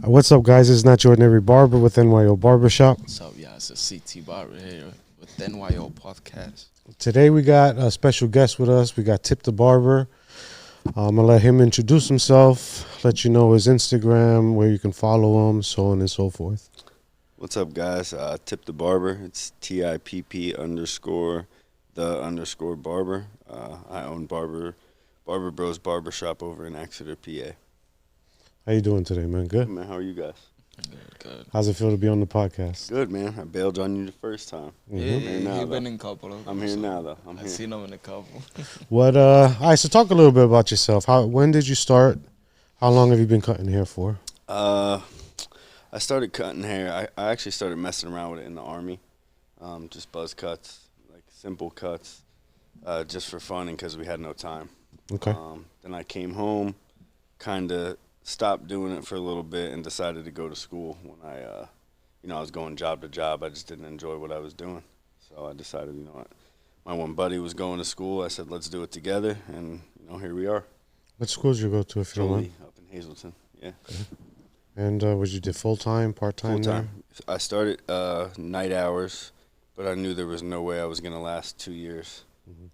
What's up, guys? It's not your ordinary barber with N.Y.O Barbershop. What's up, y'all? It's a CT Barber here with the N.Y.O podcast. Today we got a special guest with us. We got Tipp the Barber. I'm gonna let him introduce himself, let you know his Instagram, where you can follow him, so on and so forth. What's up, guys? Tip the Barber. It's TIPP underscore the underscore Barber. I own Barber Bros Barbershop over in Exeter, PA. How you doing today, man? Good. Man, how are you guys? Good. How's it feel to be on the podcast? Good, man. I bailed on you the first time. Yeah, I'm here now, he's been though. in a couple of them. I'm here now, though. I'm I've here. seen him in a couple. What? All right. So talk a little bit about yourself. When did you start? How long have you been cutting hair for? I started cutting hair. I actually started messing around with it in the Army. Just buzz cuts, like simple cuts, just for fun and because we had no time. Okay. Then I came home, kind of stopped doing it for a little bit and decided to go to school when I was going job to job. I just didn't enjoy what I was doing. So I decided, you know what, my one buddy was going to school. I said, let's do it together. And, here we are. What schools did you go to, if you don't mind? Totally up in Hazleton, yeah. And was you did full-time, part-time? Full-time. I started night hours, but I knew there was no way I was going to last 2 years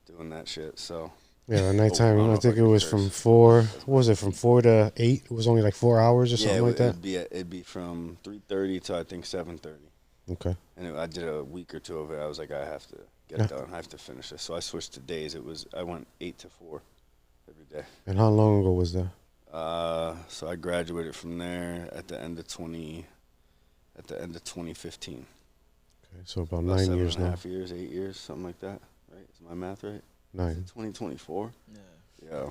doing that shit. So Yeah, at nighttime. don't know I if think I it can was curse. from 4. What was it? From 4 to 8. It was only like 4 hours or something like that. It'd be from 3:30 to I think 7:30. Okay. And I did a week or two of it. I was like, I have to get Yeah. it done. I have to finish this. So I switched to days. I went 8 to 4 every day. And how long ago was that? So I graduated from there at the end of 2015. Okay, so about About 9 years now. 7.5 years, 8 years, something like that. Right? Is my math right? 9. 2024. Yeah. Yeah.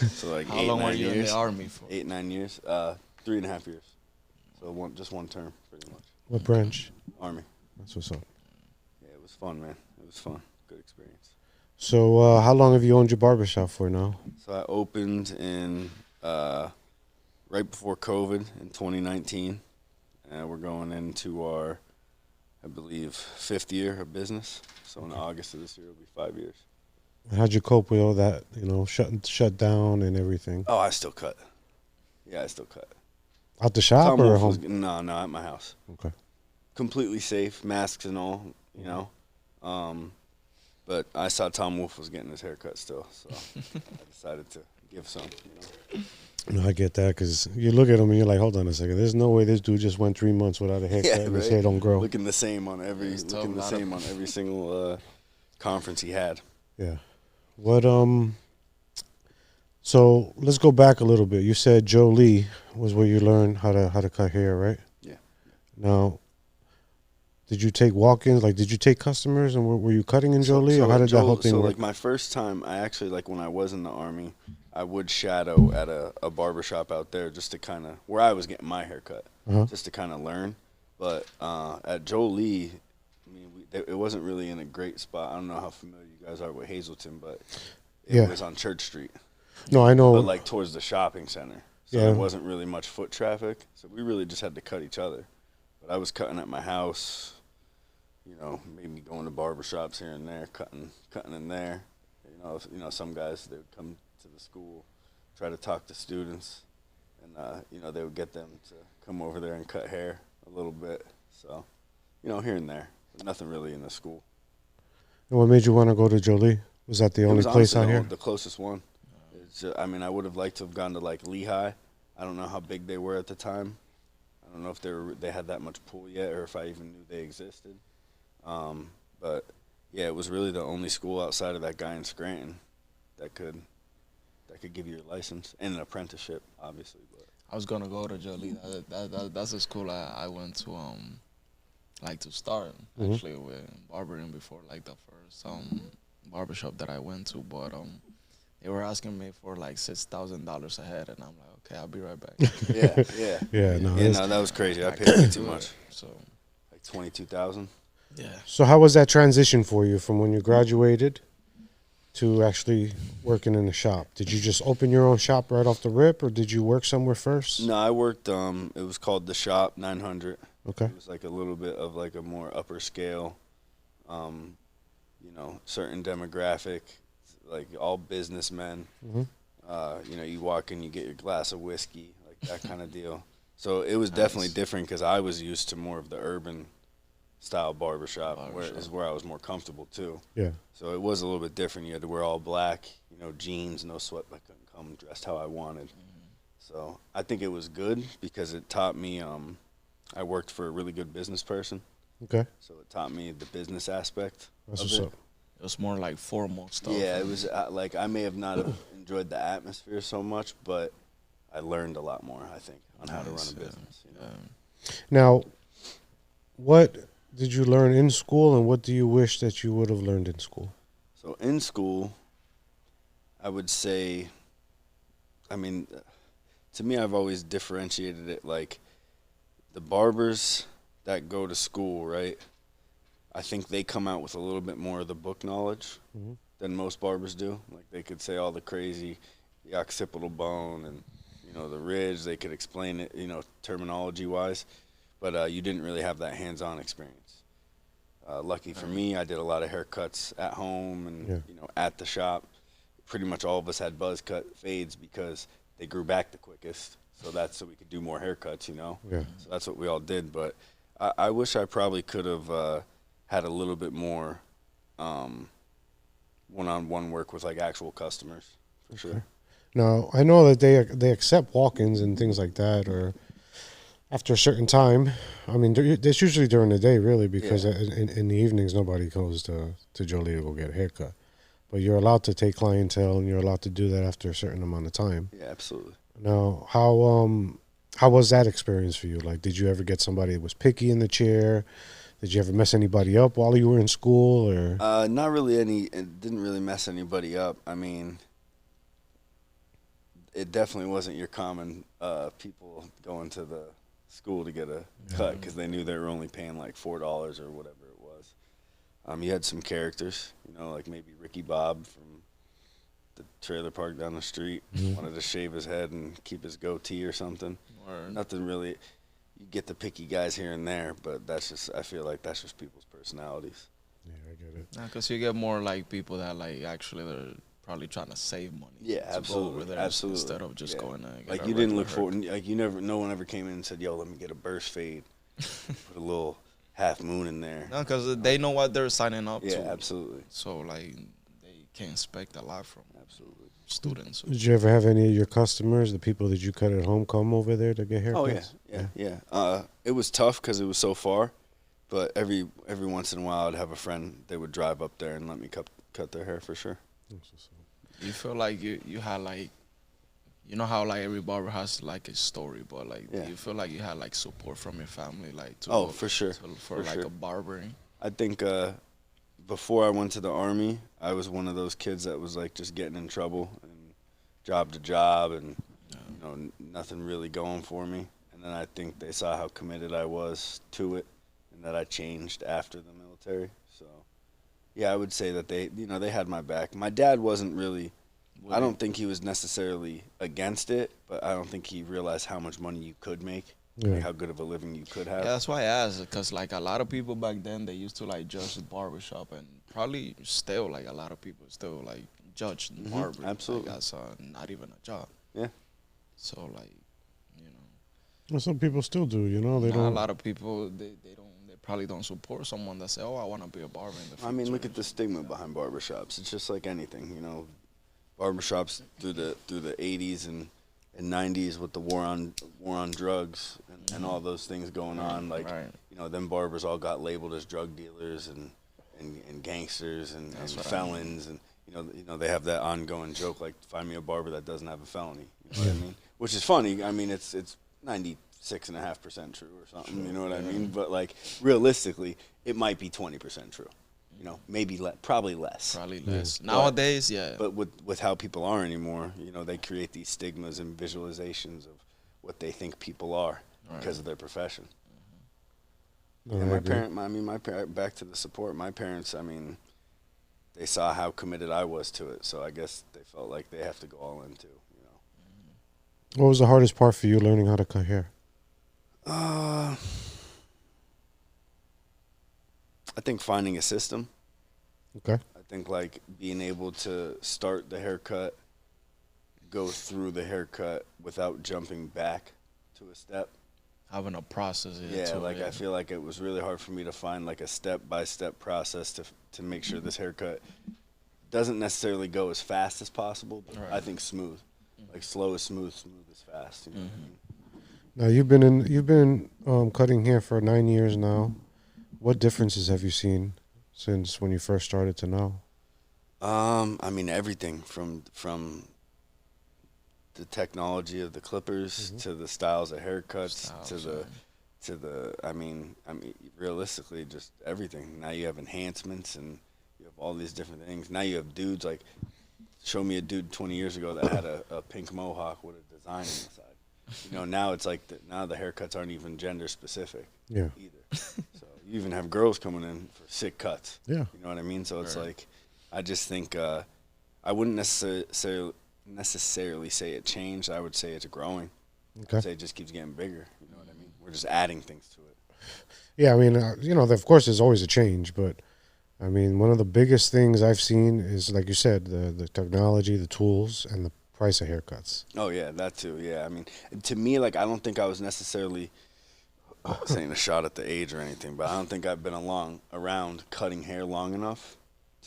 So like How eight, long were 9 you in years. the Army for? 8, 9 years. 3.5 years. So just one term, pretty much. What branch? Army. That's what's up. Yeah, it was fun, man. It was fun. Good experience. So how long have you owned your barbershop for now? So I opened in right before COVID in 2019. We're going into our, I believe, 5th year of business. So in August of this year, it'll be 5 years. How'd you cope with all that, shut down and everything? Oh, I still cut. Yeah, I still cut. Out the shop Tom or Wolf home? was, no, at my house. Okay. Completely safe, masks and all, you know. But I saw Tom Wolf was getting his haircut still, so I decided to give some, No, I get that because you look at him and you're like, hold on a second. There's no way this dude just went 3 months without a haircut and his right? hair don't grow. Looking the same on It's tough not to- every single conference he had. Yeah. What So let's go back a little bit. You said Joe Lee was where you learned how to cut hair, right? Yeah. Now, did you take walk-ins? Like, did you take customers and were you cutting in Joe Lee, or how did that whole thing so work? like my first time, I actually, like when I was in the Army, I would shadow at a barbershop out there just to kind of, where I was getting my haircut, Uh-huh. just to kind of learn. But at Joe Lee, I mean, it wasn't really in a great spot. I don't know how familiar you guys are with Hazleton, but it Yeah. was on Church Street. No, I know. But like towards the shopping center. So Yeah. there wasn't really much foot traffic. So we really just had to cut each other. But I was cutting at my house, maybe going to barbershops here and there, cutting in there. Some guys, they would come to the school, try to talk to students, and they would get them to come over there and cut hair a little bit. So, here and there. But nothing really in the school. And what made you want to go to Joe Lee? Was that the It only was place honestly out here? the closest one. I mean, I would have liked to have gone to like Lehigh. I don't know how big they were at the time. I don't know if they had that much pull yet, or if I even knew they existed. But yeah, it was really the only school outside of that guy in Scranton that could give you your license and an apprenticeship, obviously. But I was gonna go to Jolie. That's a school I went to like to start actually with barbering before, like the first barbershop that I went to, but they were asking me for like $6,000 a head, and I'm like, okay, I'll be right back. yeah. Yeah, no. Yeah, no, that was crazy. I paid way too much. So Like 22,000. yeah, So how was that transition for you from when you graduated to actually working in the shop? Did you just open your own shop right off the rip, or did you work somewhere first? No, I worked. It was called the Shop 900. Okay. It was like a little bit of like a more upper scale, certain demographic, like all businessmen. Mhm. You walk in, you get your glass of whiskey, like that kind of deal. So it was definitely Nice. different because I was used to more of the urban style barbershop, where Barbershop. is where I was more comfortable too. Yeah. So it was a little bit different. You had to wear all black, jeans, no sweat. I couldn't come dressed how I wanted. So I think it was good because it taught me. I worked for a really good business person, Okay. so it taught me the business aspect That's of what's it. up. It was more like formal stuff. Yeah, it was like I may have not have enjoyed the atmosphere so much, but I learned a lot more. I think on how to run Nice, a business. Now, what did you learn in school, and what do you wish that you would have learned in school? So in school, I would say, I mean, to me, I've always differentiated it like the barbers that go to school, right? I think they come out with a little bit more of the book knowledge Mhm. than most barbers do. Like they could say all the crazy, the occipital bone and the ridge. They could explain it, terminology wise, but you didn't really have that hands-on experience. Lucky for me, I did a lot of haircuts at home and Yeah. at the shop. Pretty much all of us had buzz cut fades because they grew back the quickest. So that's so we could do more haircuts. Yeah. So that's what we all did. But I wish I probably could have had a little bit more one-on-one work with like actual customers for sure. Now, I know that they accept walk-ins and things like that, or after a certain time. I mean, it's usually during the day, really, because Yeah. in the evenings nobody goes to Jolie to go get a haircut. But you're allowed to take clientele, and you're allowed to do that after a certain amount of time. Yeah, absolutely. Now, how was that experience for you? Like, did you ever get somebody that was picky in the chair? Did you ever mess anybody up while you were in school, or? Not really it didn't really mess anybody up. I mean, it definitely wasn't your common people going to the school to get a cut because they knew they were only paying like $4 or whatever it was. You had some characters, like maybe Ricky Bob from the trailer park down the street wanted to shave his head and keep his goatee or something. Or Nothing really. You get the picky guys here and there, but I feel like that's just people's personalities. Yeah, I get it. because you get more like people that like actually they're probably trying to save money. Yeah, to go absolutely, over there absolutely. Instead of just going to get Like a you didn't regular look for, haircut. like no one ever came in and said, "Yo, let me get a burst fade, put a little half moon in there." No, because they know what they're signing up Yeah, to. absolutely, So like they can expect a lot from absolutely. students. Did you ever have any of your customers, the people that you cut at home, come over there to get haircuts? Oh yeah. It was tough because it was so far, but every once in a while I'd have a friend. They would drive up there and let me cut their hair for sure. You feel like you had like, you know how like every barber has like a story, but like Yeah. do you feel like you had like support from your family like to Oh, go for sure. for For like sure. a barbering? I think before I went to the Army, I was one of those kids that was like just getting in trouble and job to job and nothing really going for me. And then I think they saw how committed I was to it and that I changed after the military. So yeah, I would say that they had my back. My dad wasn't really. I don't think he was necessarily against it, but I don't think he realized how much money you could make, like how good of a living you could have. Yeah, that's why I asked, because like a lot of people back then they used to like judge the barbershop, and probably still like a lot of people still like judge the barber absolutely. like, as not even a job. Yeah. So like, you know, Well, some people still do. They a don't. lot of people they probably don't support someone that say, oh, I want to be a barber in the future. I mean, look at the stigma behind barbershops. It's just like anything, barbershops through the 80s and 90s with the war on drugs and all those things going on. Like, them barbers all got labeled as drug dealers and gangsters and felons. And, they have that ongoing joke, like, find me a barber that doesn't have a felony. You know what I mean? Which is funny. I mean, it's 96.5% true or something. You know what I mean? But, like, realistically, it might be 20% true. Maybe probably less. Probably less. Nowadays, yeah. But with how people are anymore, they create these stigmas and visualizations of what they think people are because of their profession. And back to the support. My parents, I mean, they saw how committed I was to it, so I guess they felt like they have to go all in too. What was the hardest part for you learning how to cut hair? I think finding a system. Okay. I think like being able to start the haircut, go through the haircut without jumping back to a step. having a process. Yeah, To like it. I feel like it was really hard for me to find like a step-by-step process to make sure this haircut doesn't necessarily go as fast as possible, but Right. I think smooth. Like slow is smooth, smooth is fast. You know what I mean? Now you've been cutting hair for 9 years now. What differences have you seen since when you first started to now? I mean everything from the technology of the clippers to the styles of haircuts to the I mean realistically just everything. Now you have enhancements and you have all these different things. Now you have dudes like show me a dude 20 years ago that had a pink mohawk with a design on the side. You know, now it's like now the haircuts aren't even gender specific Yeah. either. So you even have girls coming in for sick cuts. Yeah. You know what I mean? So it's Right. like I just think I wouldn't necessarily say it changed. I would say it's growing. Okay. I'd say it just keeps getting bigger. You know what I mean? We're just adding things to it. Yeah, I mean, of course, there's always a change, but I mean, one of the biggest things I've seen is, like you said, the technology, the tools, and the price of haircuts. Oh yeah, that too. Yeah, I mean, to me, like I don't think I was necessarily saying a shot at the age or anything, but I don't think I've been around cutting hair long enough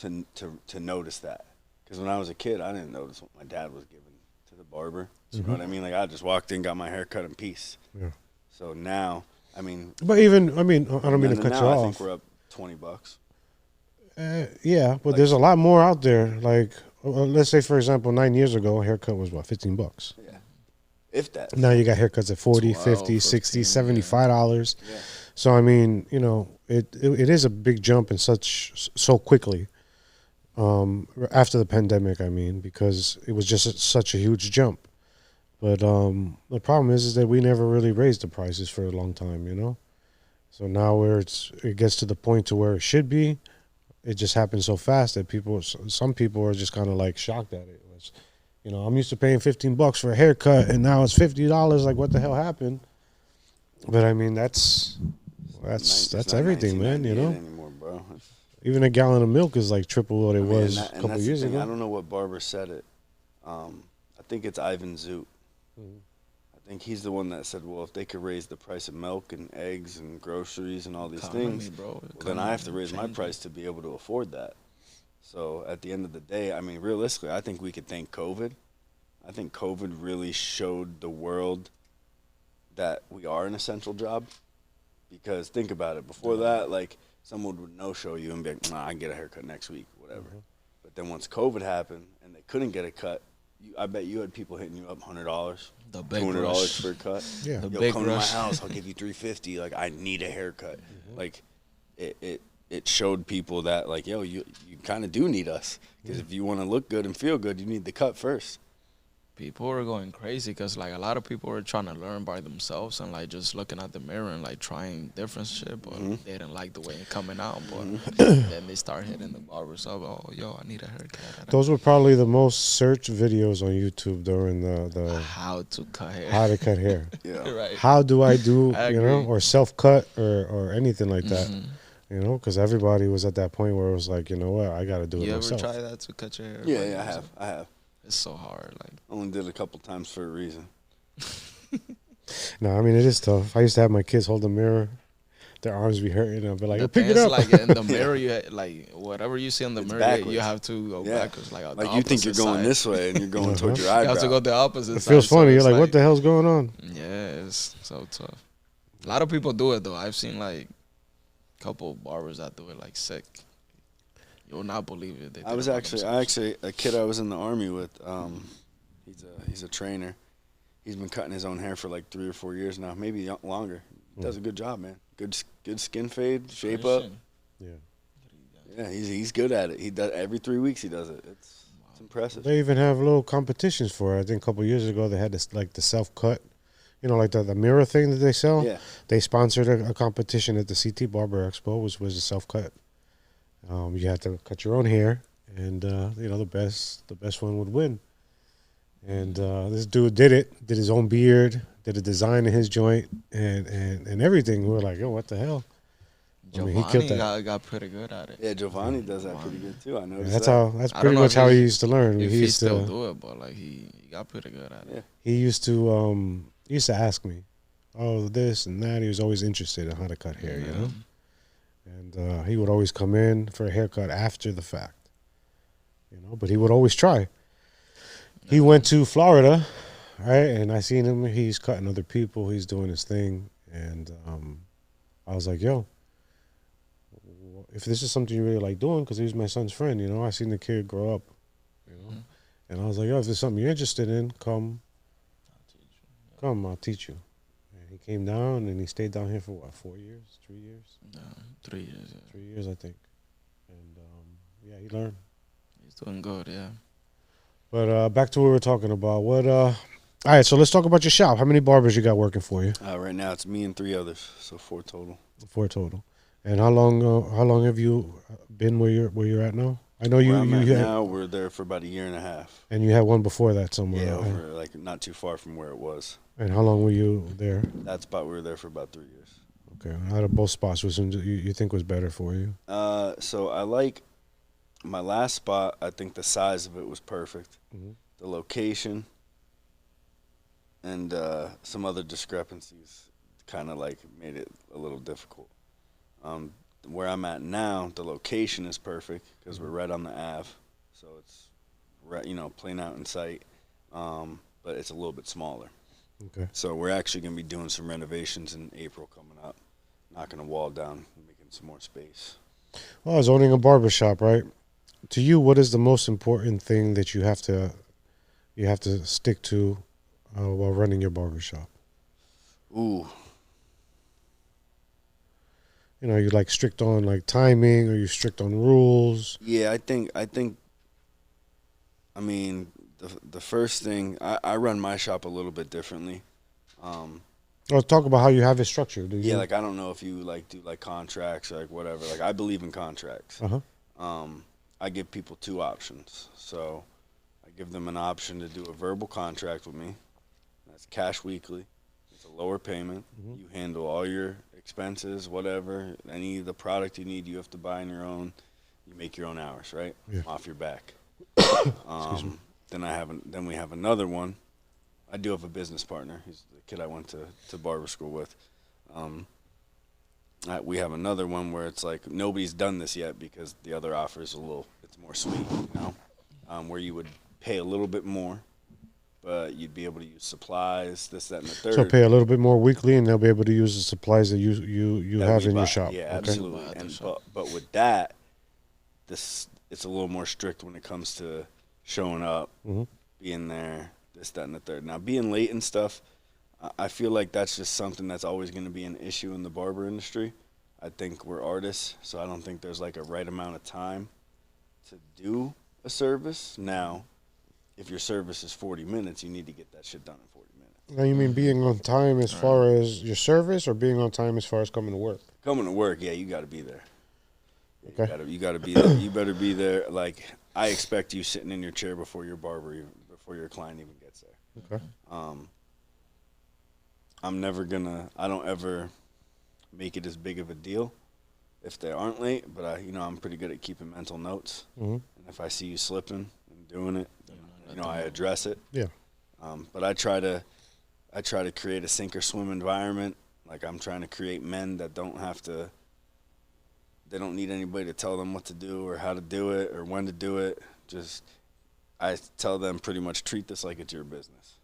to notice that. Because when I was a kid, I didn't notice what my dad was giving to the barber. You know what I mean? Like I just walked in, got my hair cut in peace. Yeah. So now, I mean, But even, I mean, I don't mean to cut now you I off. think we're up $20. Yeah, but Like- there's a lot more out there. Like, let's say, for example, 9 years ago, a haircut was what, $15? Yeah, if that. Now you got haircuts at 40, 12, 50, 60, 15, yeah. $75. Yeah. So I mean, it is a big jump in so quickly. After the pandemic, I mean, because it was just such a huge jump. But the problem is that we never really raised the prices for a long time, So now where it gets to the point to where it should be, it just happens so fast that some people are just kind of like shocked at it. I'm used to paying $15 for a haircut, and now it's $50. Like, what the hell happened? But I mean, that's It's not everything, man. 1998 anymore, bro. Even a gallon of milk is like triple what it was and a couple that's the years thing. ago. I don't know what Barber said it. I think it's Ivan Zoot. Mhm. I think he's the one that said, well, if they could raise the price of milk and eggs and groceries and all these things, Bro. well, then I have to raise my price to be able to afford that. So at the end of the day, I mean, realistically, I think we could thank COVID. I think COVID really showed the world that we are an essential job. Because think about it. Before that, like, someone would no-show you and be like, nah, I can get a haircut next week, whatever. But then once COVID happened and they couldn't get a cut, I bet you had people hitting you up $100, The big $200 rush. for a cut. Yeah. The Yo, big come to my rush. house. I'll give you $350. Like, I need a haircut. Like, it showed people that, like, yo, you kind of do need us. Because if you want to look good and feel good, you need the cut first. People were going crazy because, like, a lot of people were trying to learn by themselves and, like, just looking at the mirror and, like, trying different shit, but they didn't like the way it coming out. But then they start hitting the barbershop. Oh, yo, I need a haircut. Those were probably the most searched videos on YouTube during the How to cut hair. how to cut hair. Yeah. Right. How do I do, I agree. or self-cut or anything like that, Mhm. because everybody was at that point where it was like, you know what, I got to do it You ever myself. try that to cut your hair? Yeah, by I yourself? have. I have. It's so hard. Like, Only did it a couple times for a reason. No, I mean, it is tough. I used to have my kids hold the mirror. Their arms be hurting. I'd be like, the pick thing it is, up. like, in the mirror, like, whatever you see in the It's mirror, backwards. you have to go Yeah. backwards. Like, the Like, you think you're opposite going side. this way and you're going towards your You eyebrow. have to go the opposite It side. feels so funny. You're it's like, what the hell's going on? Yeah, it's so tough. A lot of people do it, though. I've seen, like, a couple barbers that do it, like, sick. You'll not believe it. They I did was it by actually themselves. a kid I was in the army with. He's a trainer. He's been cutting his own hair for like 3 or 4 years now, maybe longer. He does a good job, man. Good skin fade, shape up. Yeah. Yeah, he's good at it. He does every 3 weeks. He does it. It's impressive. They even have little competitions for it. I think a couple years ago they had this, like, the self-cut, like the mirror thing that they sell. Yeah. They sponsored a competition at the CT Barber Expo, which was a self-cut. You had to cut your own hair, and the best one would win. And this dude did his own beard, did a design in his joint, and everything. We were like, yo, what the hell? I mean, he killed Giovanni that. got pretty good at it. Yeah, Giovanni does that pretty good too. I noticed That's that. that's I don't pretty know much if how he- he used to learn. If he he used still to do it, but, like, he got pretty good at it. Yeah. he used to ask me, oh, this and that. He was always interested in how to cut hair, you Yeah. know. And he would always come in for a haircut after the fact, you know. But he would always try. He went to Florida, right? And I seen him. He's cutting other people. He's doing his thing, and I was like, yo, if this is something you really like doing, because he was my son's friend, you know, I seen the kid grow up, you know, and I was like, yo, if there's something you're interested in, come, I'll teach you. And he came down and he stayed down here for what, 4 years, 3 years? Yeah, 3 years. Yeah. 3 years, I think. And yeah, he learned. He's doing good. Yeah. But back to what we were talking about. All right, so let's talk about your shop. How many barbers you got working for you? Right now it's me and 3 others, so 4 total. 4 total. And how long have you been where you're at now? I know Where I'm at now, we're there for about a year and a half. And you had one before that somewhere. Yeah, right? over like not too far from where it was. And how long were you there? That's about we were there for about 3 years. Okay. Out of both spots, which one you think was better for you? So I like my last spot. I think the size of it was perfect. Mhm. The location and some other discrepancies kind of like made it a little difficult. Where I'm at now, the location is perfect because we're right on the Ave, so it's right, plain out in sight. But it's a little bit smaller. Okay. So we're actually going to be doing some renovations in April coming up, knocking a wall down, making some more space. Well, I was owning a barbershop, right? To you, what is the most important thing that you have to stick to while running your barbershop? Ooh. You know, you like strict on like timing, or you strict on rules? Yeah, I think. I mean, the first thing I run my shop a little bit differently. Or talk about how you have it structured. Yeah, like I don't know if you like do like contracts or like whatever. Like I believe in contracts. I give people 2 options. So I give them an option to do a verbal contract with me. That's cash weekly. It's a lower payment. You handle all your expenses, whatever. Any of the product you need, you have to buy on your own. You make your own hours, right? Yeah. Off your back. Then we have another one. I do have a business partner. He's the kid I went to barber school with. We have another one where it's like nobody's done this yet because the other offer is it's more sweet, where you would pay a little bit more, but you'd be able to use supplies, this, that, and the third. So pay a little bit more weekly, and they'll be able to use the supplies that you have in your shop. Yeah, okay? absolutely. But with that, it's a little more strict when it comes to showing up, being there, this, that, and the third. Now, being late and stuff, I feel like that's just something that's always going to be an issue in the barber industry. I think we're artists, so I don't think there's like a right amount of time to do a service. Now, if your service is 40 minutes, you need to get that shit done in 40 minutes. Now, you mean being on time as far as your service, or being on time as far as coming to work? Coming to work, yeah, you got to be there. Okay. You got to be there. You better be there. Like, I expect you sitting in your chair before your before your client even gets there. Okay. I don't ever make it as big of a deal if they aren't late, but I'm pretty good at keeping mental notes. And if I see you slipping and doing it, I address it. Yeah. But I try to create a sink or swim environment. Like, I'm trying to create men that they don't need anybody to tell them what to do or how to do it or when to do it. Just, I tell them pretty much treat this like it's your business.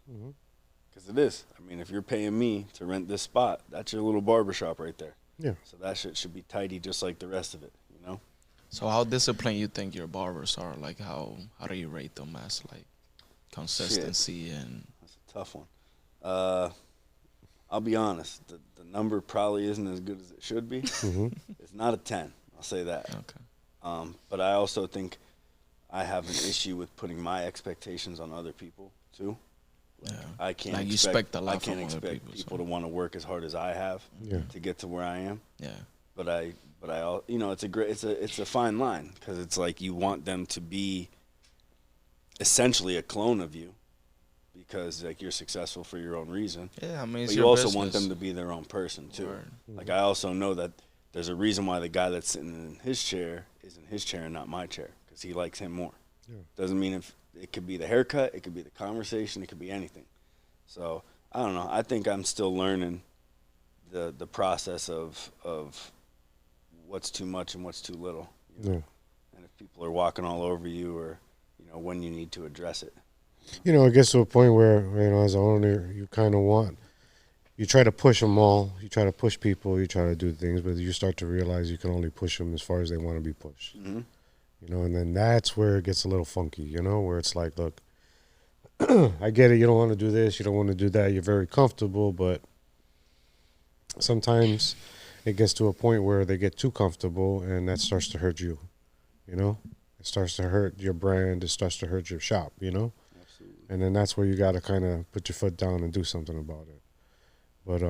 Because it is. I mean, if you're paying me to rent this spot, that's your little barbershop right there. Yeah. So that shit should be tidy just like the rest of it, So how disciplined you think your barbers are? Like how do you rate them as like consistency and? That's a tough one. I'll be honest. The number probably isn't as good as it should be. It's not a 10. I'll say that. Okay. But I also think I have an issue with putting my expectations on other people too. Yeah. I can't like expect a lot I can't from other expect people so. to want to work as hard as I have to get to where I am. Yeah. But it's a fine line because it's like you want them to be essentially a clone of you because like you're successful for your own reason. Yeah, I mean, it's but you your also business. want them to be their own person too. Right. Like I also know that there's a reason why the guy that's sitting in his chair is in his chair and not my chair because he likes him more. Yeah. Doesn't mean if it could be the haircut, it could be the conversation, it could be anything. So I don't know. I think I'm still learning the process of what's too much and what's too little. You know? Yeah. And if people are walking all over you, or when you need to address it. It gets to a point where as an owner, you kind of you try to push them all. You try to push people. You try to do things, but you start to realize you can only push them as far as they want to be pushed. Mm-hmm. And then that's where it gets a little funky. Where it's like, look, I get it. You don't want to do this. You don't want to do that. You're very comfortable, but sometimes it gets to a point where they get too comfortable, and that starts to hurt you. It starts to hurt your brand. It starts to hurt your shop. Absolutely. And then that's where you got to kind of put your foot down and do something about it. But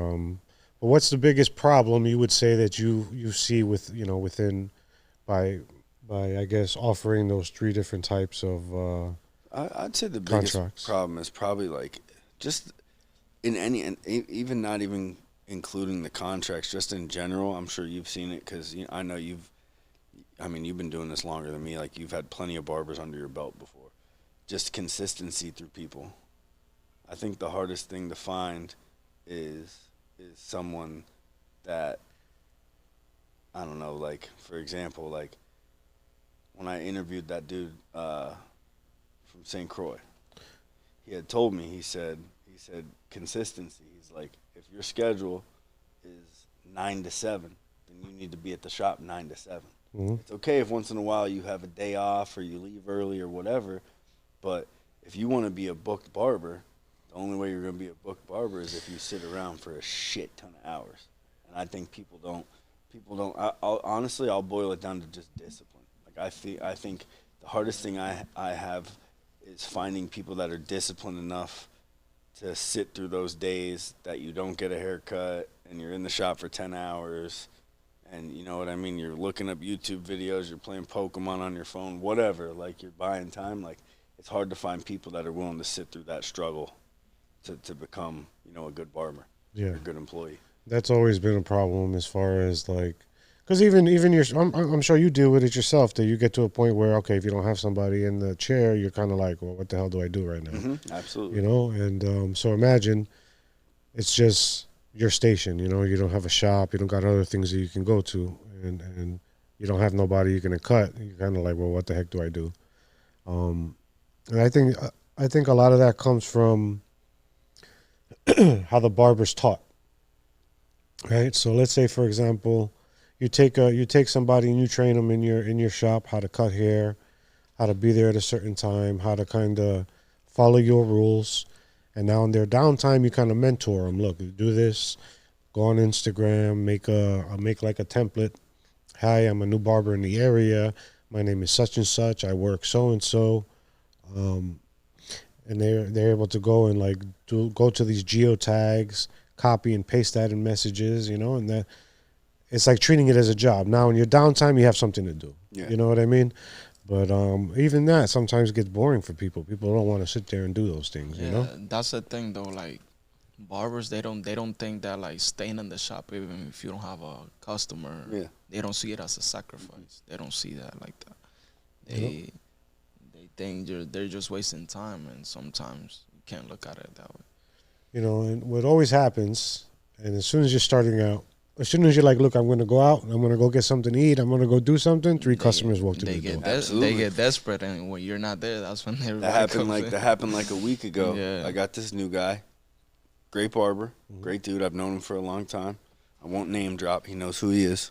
what's the biggest problem you would say that you see with within by I guess offering those three different types of I'd say the contracts? biggest problem is probably like just in any, and even not even including the contracts, just in general. I'm sure you've seen it because I know you've been doing this longer than me. Like, you've had plenty of barbers under your belt before. Just consistency through people. I think the hardest thing to find is someone that, I don't know, like, for example, like when I interviewed that dude from St. Croix, he had told me, he said consistency. He's like, if your schedule is 9 to 7, then you need to be at the shop 9 to 7. Mm-hmm. It's okay if once in a while you have a day off or you leave early or whatever, but if you want to be a booked barber, the only way you're going to be a booked barber is if you sit around for a shit ton of hours. And I think people don't. Honestly, I'll boil it down to just discipline. Like, I think the hardest thing I have is finding people that are disciplined enough to sit through those days that you don't get a haircut and you're in the shop for 10 hours. And you know what I mean? You're looking up YouTube videos, you're playing Pokemon on your phone, whatever. Like, you're buying time. Like, it's hard to find people that are willing to sit through that struggle to become, a good barber, Yeah, or a good employee. That's always been a problem as far as like, because even I'm sure you deal with it yourself. That you get to a point where, okay, if you don't have somebody in the chair, you're kind of like, well, what the hell do I do right now? Mm-hmm, absolutely. And so imagine it's just your station. You don't have a shop, you don't got other things that you can go to, and you don't have nobody you can cut. You're kind of like, well, what the heck do I do? And I think a lot of that comes from how the barber's taught, right? So let's say, for example, you take somebody and you train them in your shop how to cut hair, how to be there at a certain time, how to kind of follow your rules, and now in their downtime you kind of mentor them. Look, do this. Go on Instagram, make like a template. Hi, I'm a new barber in the area. My name is such and such. I work so and so. And they're able to go and like go to these geotags, copy and paste that in messages, and that it's like treating it as a job. Now in your downtime, you have something to do. Yeah. You know what I mean? But even that sometimes gets boring for people. People don't want to sit there and do those things. Yeah, that's the thing though. Like, barbers, they don't think that like staying in the shop even if you don't have a customer. Yeah. They don't see it as a sacrifice. They don't see that like that. They think they're just wasting time, and sometimes you can't look at it that way. And what always happens, and as soon as you're starting out, as soon as you're like, look, I'm going to go out, I'm going to go get something to eat, I'm going to go do something, three customers walk through the door. They get desperate, and when you're not there, that's when everybody That happened like a week ago. Yeah. I got this new guy, great barber, great dude. I've known him for a long time. I won't name drop. He knows who he is.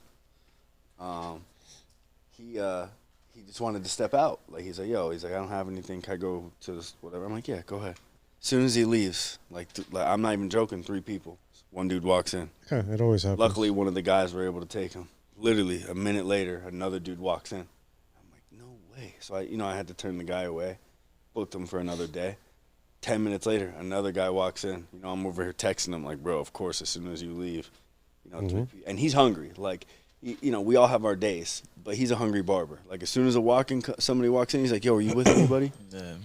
He just wanted to step out. Like, he's like, I don't have anything. Can I go to this, whatever? I'm like, yeah, go ahead. As soon as he leaves, like I'm not even joking, 3 people. One dude walks in. Yeah, it always happens. Luckily, one of the guys were able to take him. Literally, a minute later, another dude walks in. I'm like, no way. So I had to turn the guy away, booked him for another day. 10 minutes later, another guy walks in. I'm over here texting him like, bro, of course, as soon as you leave, 3 people. And he's hungry. Like, we all have our days, but he's a hungry barber. Like, as soon as somebody walks in, he's like, yo, are you with anybody?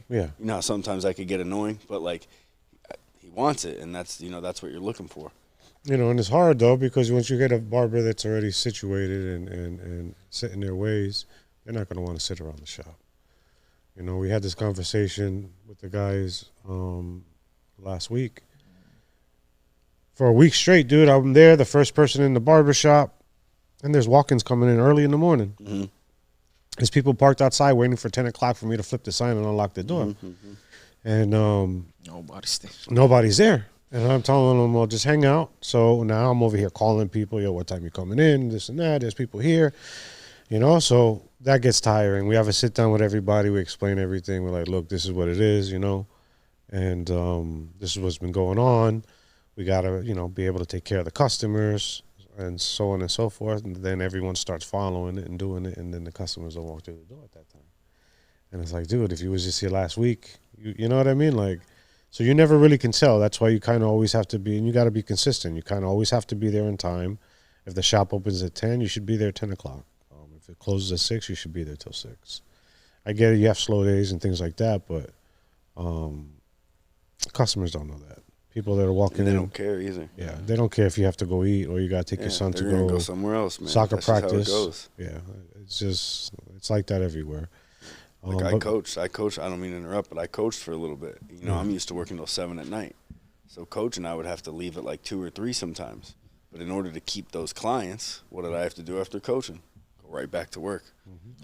Yeah. How sometimes I could get annoying, but like, he wants it, and that's what you're looking for. And it's hard though, because once you get a barber that's already situated and set in their ways, they're not going to want to sit around the shop. We had this conversation with the guys last week. for a week straight, dude. I'm there, the first person in the barbershop, and there's walk-ins coming in early in the morning. Mm-hmm. There's people parked outside waiting for 10 o'clock for me to flip the sign and unlock the door. Mm-hmm. And Nobody's there. nobody's there. And I'm telling them, well, just hang out. So now I'm over here calling people, yo, what time you coming in, this and that. There's people here, so that gets tiring. We have a sit down with everybody. We explain everything. We're like, look, this is what it is, and this is what's been going on. We got to, be able to take care of the customers and so on and so forth. And then everyone starts following it and doing it. And then the customers will walk through the door at that time. And it's like, dude, if you was just here last week, you know what I mean? Like, so you never really can tell. That's why you kind of always have to be, and you got to be consistent. You kind of always have to be there in time. If the shop opens at 10, you should be there at 10 o'clock. If it closes at 6, you should be there till 6. I get it. You have slow days and things like that, but customers don't know that. People that are walking They in, don't care either. yeah, they don't care if you have to go eat or you got to take your son to go somewhere else, man. soccer That's just practice. how it goes. Yeah, it's like that everywhere. Like I coached. I don't mean to interrupt, but I coached for a little bit. I'm used to working till 7 at night. So coaching, I would have to leave at like 2 or 3 sometimes. But in order to keep those clients, what did I have to do after coaching? Go right back to work.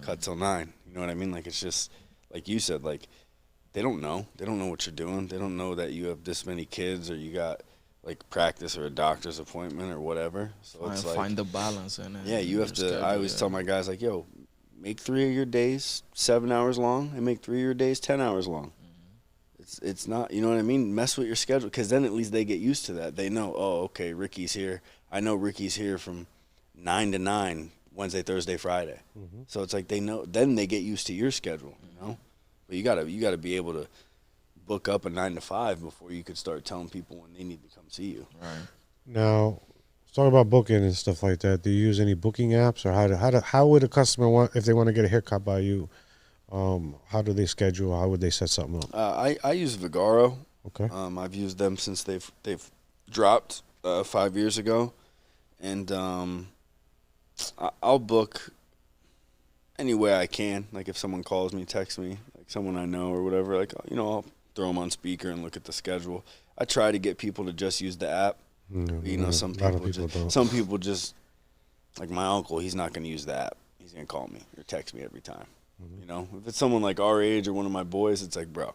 Cut till 9. You know what I mean? Like, it's just, like you said, like, they don't know. They don't know what you're doing. They don't know that you have this many kids or you got, like, practice or a doctor's appointment or whatever. So it's like, find the balance in it. yeah, you have to, I always tell my guys, like, yo, make 3 of your days 7 hours long and make 3 of your days 10 hours long. It's not, you know what I mean? Mess with your schedule, because then at least they get used to that. They know, oh, okay, Ricky's here. I know Ricky's here from 9 to 9, Wednesday, Thursday, Friday. So it's like they know, then they get used to your schedule, But you gotta be able to book up a 9 to 5 before you could start telling people when they need to come see you. Right. Now, let's talk about booking and stuff like that. Do you use any booking apps, or how would a customer want, if they want to get a haircut by you? How do they schedule? How would they set something up? I use Vigaro. Okay. I've used them since they've dropped 5 years ago, and I'll book any way I can. Like if someone calls me, texts me, like someone I know or whatever, like I'll throw them on speaker and look at the schedule. I try to get people to just use the app. Some people just like my uncle. He's not going to use the app. He's going to call me or text me every time. If it's someone like our age or one of my boys, it's like, bro,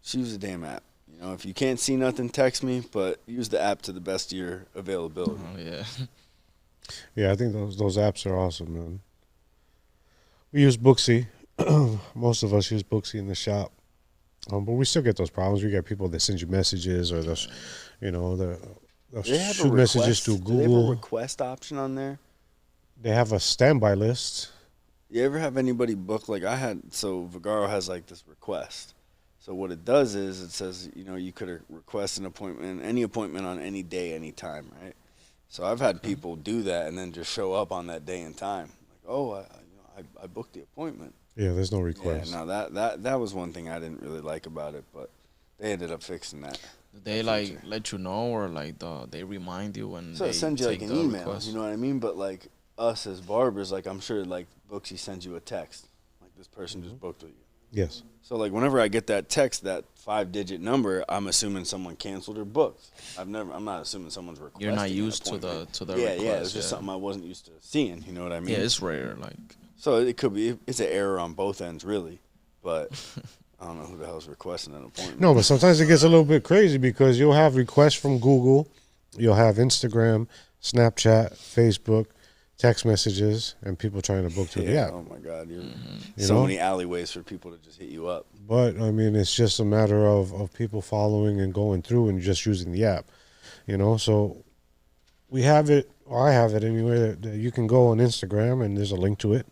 just use the damn app. If you can't see nothing, text me, but use the app to the best of your availability. Oh, yeah. Yeah, I think those apps are awesome, man. We use Booksy. Most of us use Booksy in the shop. But we still get those problems. We get people that send you messages or they'll shoot messages through Google. Do they have a request option on there? They have a standby list. You ever have anybody book, like I had, so Vigaro has like this request. So what it does is it says, you could request an appointment, any appointment on any day, any time, right? So I've had people do that and then just show up on that day and time. Like, oh, I booked the appointment. Yeah, there's no request. Yeah, no, that was one thing I didn't really like about it, but they ended up fixing that. They let you know, or they remind you when so they it sends you like an email, request. you know what I mean? But like us as barbers, like I'm sure like Booksy sends you a text, like this person just booked with you. Yes. So like whenever I get that text, that 5-digit number, I'm assuming someone canceled or booked. I'm not assuming someone's requesting. You're not used to the request. Yeah, it's just something I wasn't used to seeing. You know what I mean? Yeah, it's rare. So it could be, it's an error on both ends, really. But I don't know who the hell's requesting an appointment. No, but sometimes it gets a little bit crazy because you'll have requests from Google, you'll have Instagram, Snapchat, Facebook, text messages, and people trying to book through the app. Oh my God, so many alleyways for people to just hit you up. But I mean, it's just a matter of people following and going through and just using the app. So we have it, or I have it anyway, that you can go on Instagram and there's a link to it.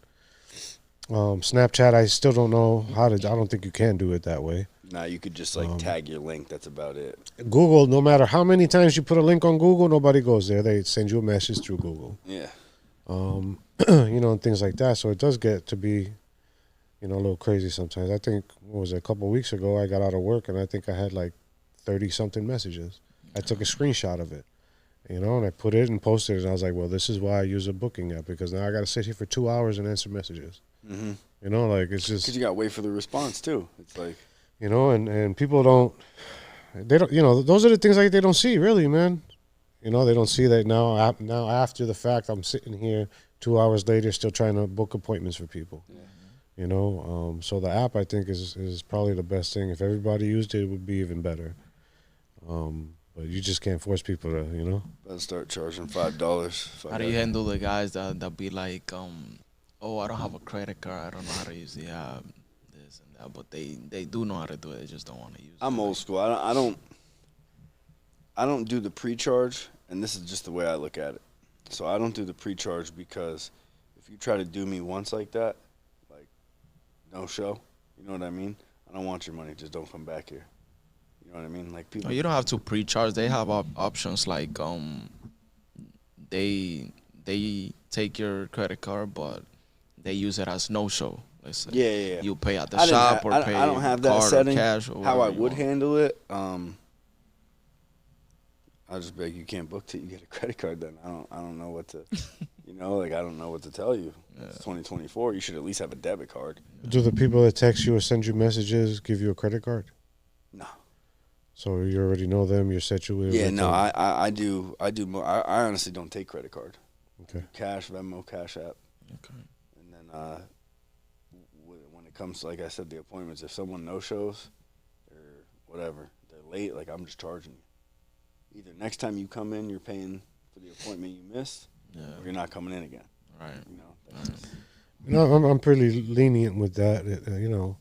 Snapchat, I still don't know I don't think you can do it that way. Nah, you could just tag your link. That's about it. Google, no matter how many times you put a link on Google, nobody goes there. They send you a message through Google. Yeah. And things like that. So it does get to be, a little crazy sometimes. I think, a couple of weeks ago, I got out of work and I think I had like 30-something messages. I took a screenshot of it, and I put it and posted it. And I was like, well, this is why I use a booking app, because now I got to sit here for 2 hours and answer messages. Mm-hmm. It's just... Because you got to wait for the response, too. It's like... and people don't... They don't, those are the things like they don't see, really, man. You know, they don't see that now. Now after the fact, I'm sitting here 2 hours later, still trying to book appointments for people. Yeah. You know, so the app I think is probably the best thing. If everybody used it, it would be even better. But you just can't force people to, you know. Better start charging $5. How do you handle the guys that be like, oh, I don't have a credit card, I don't know how to use the app, this and that, but they do know how to do it, they just don't want to use it. I'm old school. I don't do the pre-charge, and this is just the way I look at it. So I don't do the pre-charge because if you try to do me once like that, like no show, you know what I mean? I don't want your money. Just don't come back here. You know what I mean? Like people. No, you don't have to pre-charge. They have options like they take your credit card, but they use it as no show. Let's say. Yeah. You pay at the shop or pay. I don't have that card setting. Or cash or how I whatever you would want. handle it, I'll just be like, you can't book till you get a credit card. Then I don't know what to, you know, like I don't know what to tell you. Yeah. It's 2024. You should at least have a debit card. Do the people that text you or send you messages give you a credit card? No. So you already know them. You're situated. Yeah, with no, them. I do more. I honestly don't take credit card. Okay. Cash, Venmo, Cash App. Okay. And then when it comes to, like I said, the appointments, if someone no shows or whatever, they're late, like I'm just charging you. Either next time you come in, you're paying for the appointment you missed, Yeah. or you're not coming in again. Right. You know. You know, I'm pretty lenient with that. You know,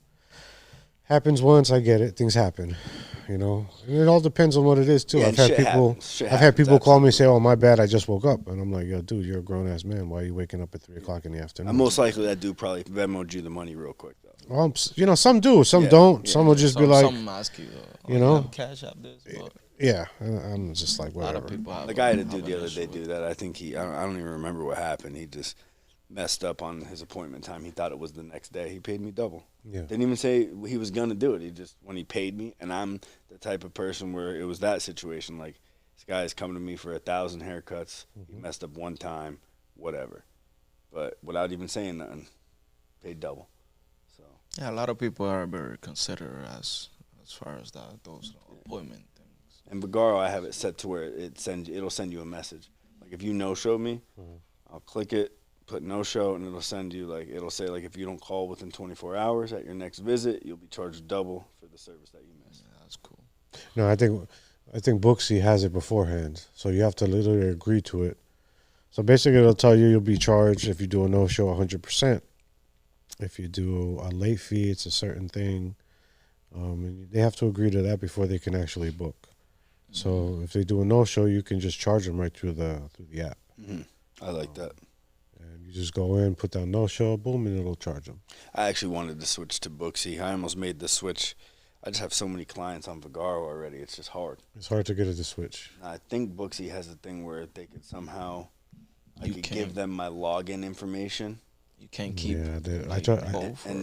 happens once, I get it. Things happen. You know, and it all depends on what it is too. Yeah, I've had shit people. happens. Shit I've had happens, people call me and say, absolutely. "Oh, my bad, I just woke up," and I'm like, "Yo, dude, you're a grown ass man. Why are you waking up at 3:00 in the afternoon?" Most likely that dude probably Venmo'd you the money real quick though. You know, some do, some Yeah, don't. yeah. Some will just be like, some ask you, you know? have cash app this, but yeah. I'm just like, a lot of whatever. people have. Like I had a have dude an the other issue day with do that. I think I don't even remember what happened. He just messed up on his appointment time. He thought it was the next day. He paid me double. Yeah. Didn't even say he was gonna do it. He just when he paid me, and I'm the type of person where it was that situation. Like this guy's coming to me for 1,000 haircuts. He messed up one time, whatever, but without even saying nothing, paid double. So Yeah, a lot of people are very considerate as far as those appointment things. in Vagaro, I have it set to where it'll send you a message. Like if you no show me, I'll click it, put no show, and it'll send you it'll say if you don't call within 24 hours at your next visit, you'll be charged double for the service that you missed. Yeah, that's cool. No, I think Booksy has it beforehand, so you have to literally agree to it. So basically, it'll tell you you'll be charged if you do a no show 100%. If you do a late fee, it's a certain thing. And they have to agree to that before they can actually book. So if they do a no show, you can just charge them right through the app. Mm-hmm. I like that. And you just go in, put down no show, boom, and it'll charge them. I actually wanted to switch to Booksy. I almost made the switch. I just have so many clients on Vagaro already. It's just hard. It's hard to get it to switch. And I think Booksy has a thing where they could somehow, I You could can. give them my login information, You can't keep Yeah, like, I both. and or-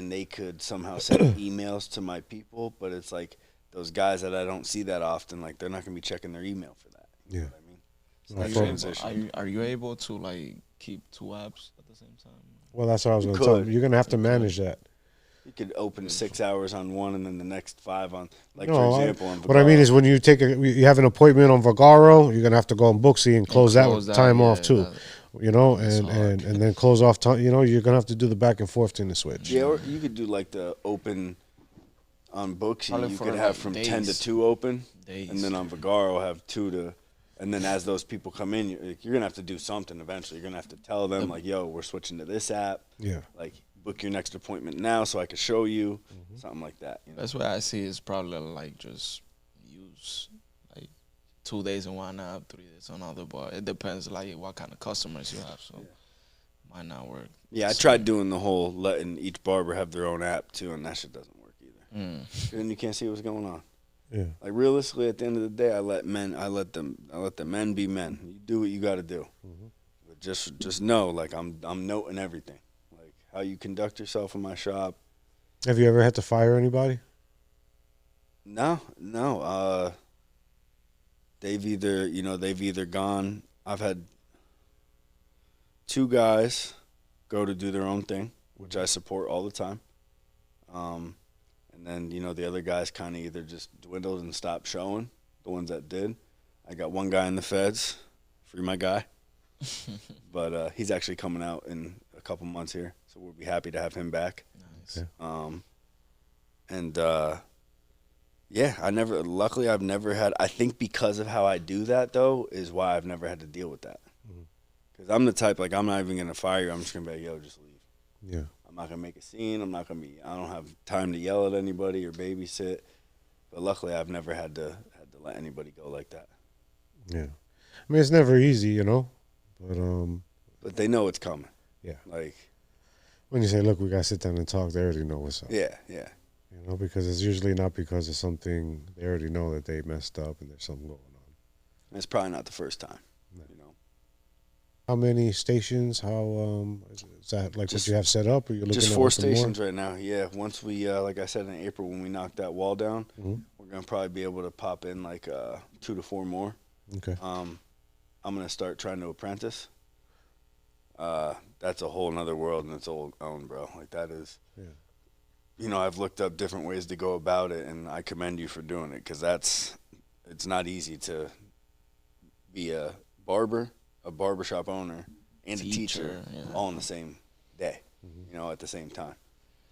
they could somehow send emails to my people. But it's like those guys that I don't see that often. Like they're not gonna be checking their email for that. You know Yeah. what I mean? It's Well, like Are you, for- transition. are you able to like keep two apps at the same time? Well, that's what I was You going to tell could. you. You're going to have to manage that. You could open 6 hours on one and then the next 5 on, like No, for example, on what I mean Vagaro. is when you have an appointment on Vagaro, you're going to have to go on Booksy and close that time off yeah, too. that- You know, That's and hard. then close off time. You know, you're going to have to do the back and forth in the switch. Yeah, or you could do like the open on Booksy. Probably You for, could have like, from days. 10 to 2 open, days. and then on Vagaro have 2 to. And then as those people come in, you're gonna have to do something eventually. You're gonna have to tell them like, "Yo, we're switching to this app. Yeah. Like, book your next appointment now, so I can show you something like that." You know? That's what I see is probably like just use like 2 days in one app, 3 days on another. But it depends like what kind of customers you have. So might not work. Yeah, I tried doing the whole letting each barber have their own app too, and that shit doesn't work either. Then you can't see what's going on. Yeah. Like realistically, at the end of the day, I let the men be men. You do what you got to do, but just know, like I'm noting everything, like how you conduct yourself in my shop. Have you ever had to fire anybody? No. They've either gone. I've had 2 guys go to do their own thing, which I support all the time. And then the other guys kind of either just dwindled and stopped showing, the ones that did, I got one guy in the feds, free my guy, but he's actually coming out in a couple months here, so we'll be happy to have him back. Nice. Okay. And yeah, luckily I've never had, I think because of how I do that though, is why I've never had to deal with that. Because I'm the type, like, I'm not even going to fire you. I'm just going to be like, yo, just leave. Yeah. I'm not going to make a scene. I don't have time to yell at anybody or babysit. But luckily I've never had to let anybody go like that. Yeah. I mean, it's never easy, you know, But they know it's coming. Yeah. Like, when you say, look, we got to sit down and talk, they already know what's up. yeah, yeah. You know, because it's usually not because of something, they already know that they messed up and there's something going on. And it's probably not the first time, you know. How many stations? How is that like Just- what you have set up? Or you're looking Just at 4 open stations right now. Yeah, once we, like I said in April, when we knocked that wall down, More? we're gonna probably be able to pop in like 2 to 4 more. Okay. I'm gonna start trying to apprentice. That's a whole nother world in its own, bro. Like that is, Yeah. you know, I've looked up different ways to go about it, and I commend you for doing it because it's not easy to be a barber, a barbershop owner, and a teacher yeah. all in the same day, Mhm. you know, at the same time.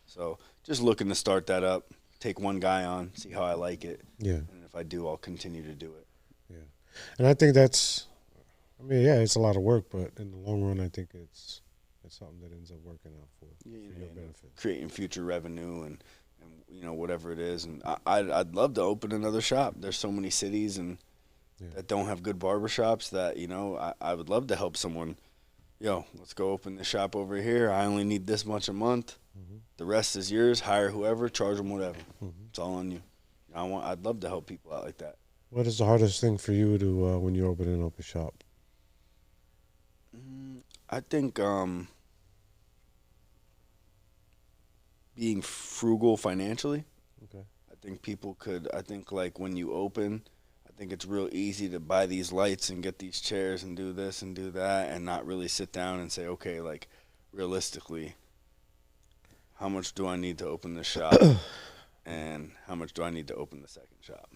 So just looking to start that up, take one guy on, see how I like it, Yeah. and if I do, I'll continue to do it. And I think that's, I mean, yeah, it's a lot of work, but in the long run, I think it's something that ends up working out for Yeah, you know, your benefit. creating future revenue and you know whatever it is. And I'd love to open another shop. There's so many cities and Yeah. that don't have good barbershops that, you know, I would love to help someone. Yo, let's go open the shop over here. I only need this much a month. Mhm. The rest is yours. Hire whoever, charge them whatever. Mhm. It's all on you. I'd love to help people out like that. What is the hardest thing for you to when you're opening up a shop? I think being frugal financially. Okay. I think like when you open, I think it's real easy to buy these lights and get these chairs and do this and do that and not really sit down and say, okay, like realistically, how much do I need to open this shop and how much do I need to open the second shop?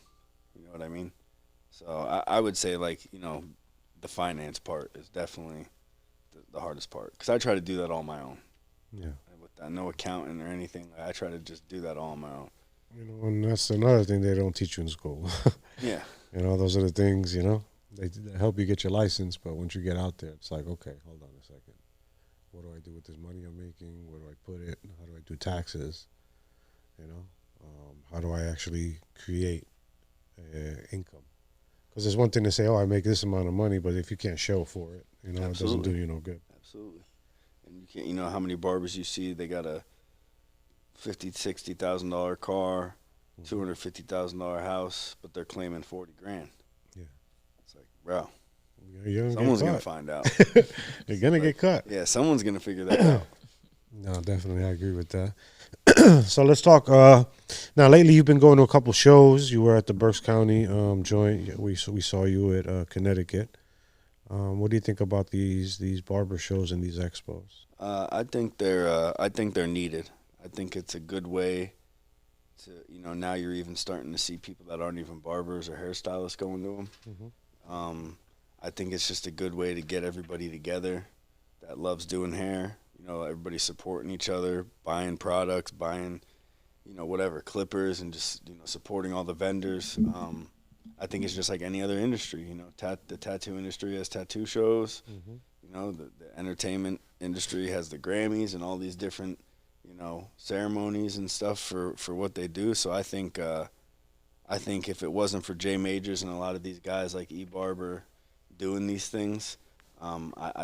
You know what I mean? So I would say, like, you know, the finance part is definitely the hardest part because I try to do that all on my own. Yeah. With no accountant or anything. I try to just do that all on my own. You know, and that's another thing they don't teach you in school. Yeah. You know, those are the things, you know, they help you get your license, but once you get out there, it's like, okay, hold on a second. What do I do with this money I'm making? Where do I put it? How do I do taxes? You know, how do I actually create income? Because there's one thing to say, oh, I make this amount of money, but if you can't show for it, you know, it doesn't do you no good. Absolutely. And you can't, you know how many barbers you see, they got a $50,000-$60,000 car, $250,000 house, but they're claiming 40 grand. Yeah. It's like, bro, You're someone's gonna going get to find out. caught. You're gonna get cut. Yeah, someone's going to figure that out. No, definitely, I agree with that. So let's talk. Now, lately, you've been going to a couple shows. You were at the Berks County joint. We saw you at Connecticut. What do you think about these barber shows and these expos? I think they're needed. I think it's a good way to, you know, now you're even starting to see people that aren't even barbers or hairstylists going to them. Mm-hmm. I think it's just a good way to get everybody together that loves doing hair. You know, everybody supporting each other, buying products, buying, you know, whatever, clippers, and just, you know, supporting all the vendors. I think it's just like any other industry. You know, the tattoo industry has tattoo shows. Mm-hmm. You know, the entertainment industry has the Grammys and all these different, you know, ceremonies and stuff for what they do. So I think if it wasn't for Jay Majors and a lot of these guys like Barber doing these things, I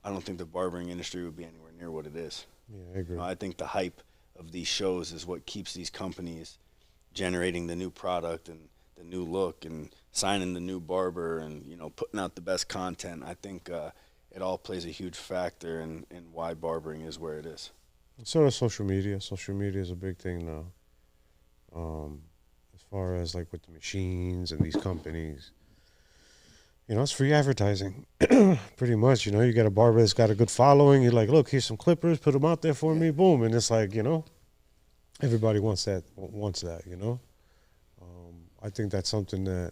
don't think the barbering industry would be anywhere near what it is. Yeah, I agree. You know, I think the hype of these shows is what keeps these companies generating the new product and the new look and signing the new barber and, you know, putting out the best content. I think it all plays a huge factor in why barbering is where it is. So does social media. Social media is a big thing now. As far as like with the machines and these companies, you know, it's free advertising, pretty much. You know, you got a barber that's got a good following. You're like, look, here's some clippers. Put them out there for me. Boom, and it's like, you know, everybody wants that. You know, I think that's something that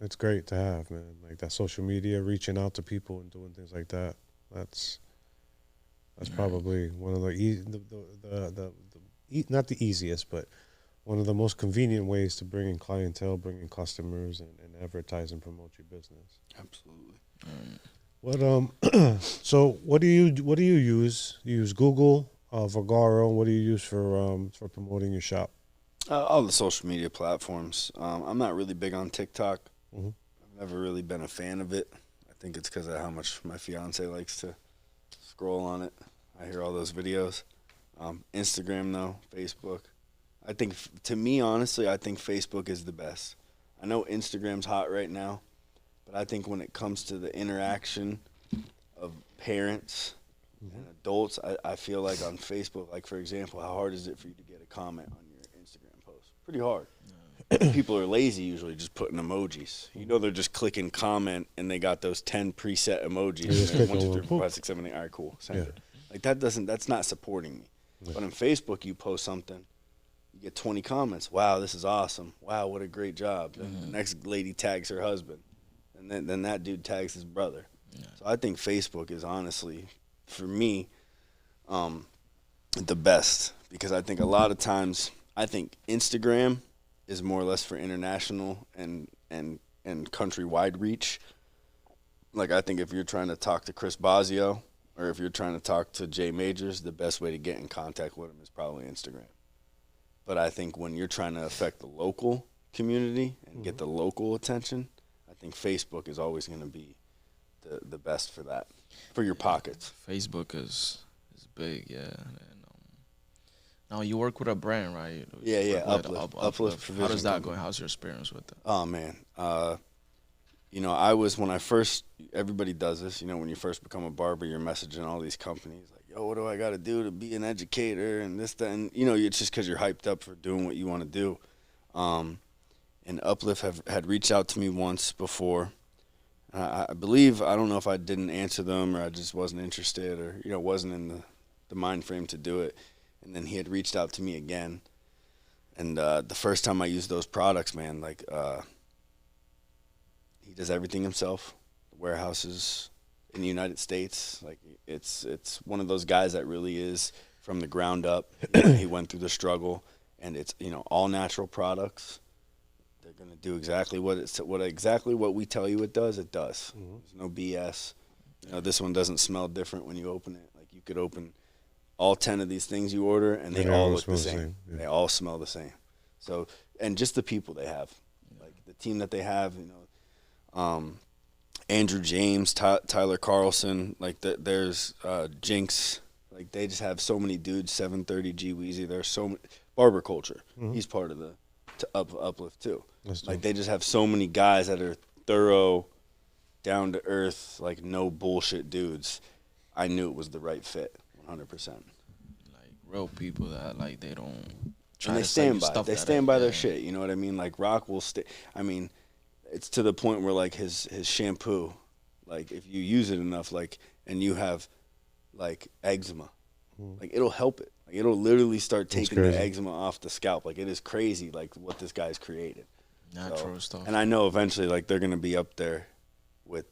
it's great to have, man. Like that social media, reaching out to people and doing things like that. That's that's probably one of not the easiest, but one of the most convenient ways to bring in clientele, bring in customers, and advertise and promote your business. Absolutely. What so what do you use? You use Google, Vagaro. What do you use for promoting your shop? All the social media platforms. I'm not really big on TikTok. Hmm. I've never really been a fan of it. I think it's because of how much my fiance likes to scroll on it. I hear all those videos. Instagram though, Facebook. I think to me, honestly, I think Facebook is the best. I know Instagram's hot right now, but I think when it comes to the interaction of parents and adults, I feel like on Facebook, like for example, how hard is it for you to get a comment on your Instagram post? Pretty hard. People are lazy usually just putting emojis. You know they're just clicking comment and they got those 10 preset emojis. just And they're click 1, 2, on 3, one. 4, 5, 6, 7, 8. All right, cool. Send Yeah. it. Like that's not supporting me. Yeah. But on Facebook you post something, you get 20 comments. Wow, this is awesome. Wow, what a great job. Then the next lady tags her husband. And then that dude tags his brother. Yeah. So I think Facebook is honestly, for me, the best. Because I think a lot of times, I think Instagram is more or less for international and countrywide reach. Like I think if you're trying to talk to Chris Bosio or if you're trying to talk to Jay Majors, the best way to get in contact with him is probably Instagram. But I think when you're trying to affect the local community and get the local attention, I think Facebook is always going to be the best for that, for your pockets. Facebook is big, yeah. And, now you work with a brand, right? Yeah, You yeah, work with Uplift How Provision does that Company. go? How's your experience with that? Oh man, I was when I first. Everybody does this, when you first become a barber, you're messaging all these companies like, "Yo, what do I got to do to be an educator?" And this, that, and it's just because you're hyped up for doing what you want to do. And Uplift had reached out to me once before. I believe I don't know if I didn't answer them or I just wasn't interested or wasn't in the mind frame to do it. And then he had reached out to me again. And the first time I used those products, man, like he does everything himself. The warehouses in the United States, like it's one of those guys that really is from the ground up. He went through the struggle, and it's all natural products. They're gonna do exactly what we tell you it does. It does. Mm-hmm. There's no BS. This one doesn't smell different when you open it. Like you could open all 10 of these things you order, and they all look the same. Yeah. They all smell the same. So, and just the people they have, like the team that they have, Andrew James, Tyler Carlson, like there's Jinx, like they just have so many dudes. 730 G Weezy. There's so many barber culture. Mm-hmm. He's part of the Uplift too. That's Like dope. they just have so many guys that are thorough, down to earth, like no bullshit dudes. I knew it was the right fit, 100%. Like real people that like they don't try And they to sell you stand by. stuff They that stand by their yeah. shit. You know what I mean? Like Rock will stay. I mean, it's to the point where like his shampoo, like if you use it enough, like and you have like eczema, like it'll help it. Like it'll literally start taking the crazy. eczema off the scalp. Like it is crazy, like what this guy's created. Natural stuff. And I know eventually, like they're gonna be up there with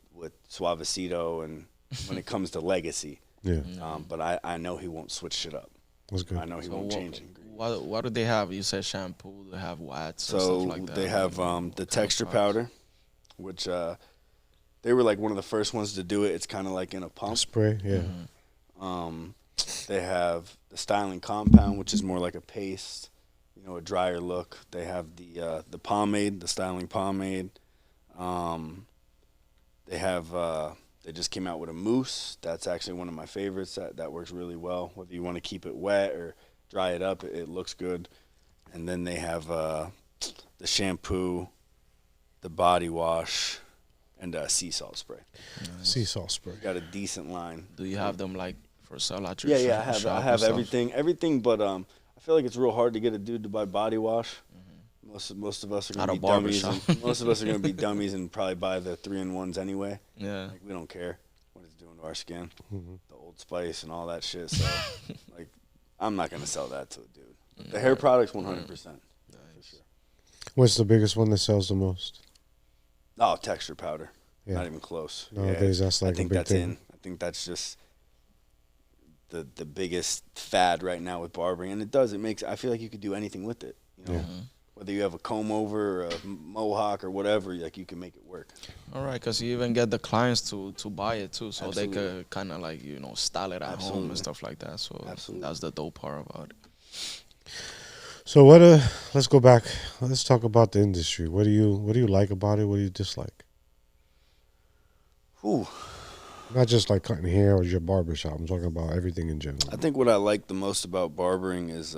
Suavecito, and when it comes to legacy. Yeah, But I know he won't switch shit up. that's good. I know he So won't what, change it. what do they have? You said shampoo. They have wax and So stuff like that. they have What kind the of texture products? powder, which they were like one of the first ones to do it. It's kind of like in a pump. Spray, yeah. They have the styling compound, which is more like a paste, a drier look. They have the pomade, the styling pomade. They have they just came out with a mousse. That's actually one of my favorites. That works really well. Whether you want to keep it wet or dry it up, it looks good. And then they have the shampoo, the body wash, and sea salt spray. Sea salt spray. Got a decent line. Do you have them like for sale at your Yeah, I shop have and stuff? everything. But I feel like it's real hard to get a dude to buy body wash. Most of us are At gonna a be dummies. barbershop. Most of us are gonna be dummies and probably buy the 3-in-1s anyway. Yeah. Like we don't care what it's doing to our skin, Mm-hmm. the Old Spice and all that shit. So like, I'm not gonna sell that to a dude. The hair products, 100%. For sure. What's the biggest one that sells the most? Oh, texture powder. Yeah. Not even close. Nowadays, Yeah. that's like I think a big that's thing. in. I think that's just the biggest fad right now with barbering, and it makes. I feel like you could do anything with it. You know, Yeah. Mm-hmm. whether you have a comb over, or a mohawk, or whatever, like you can make it work. All right, because you even get the clients to buy it too, so Absolutely. they could kind of like style it at home Absolutely. and stuff like that. So Absolutely. that's the dope part about it. So let's go back. Let's talk about the industry. What do you like about it? What do you dislike? Whew. Not just like cutting hair or your barbershop. I'm talking about everything in general. I think what I like the most about barbering is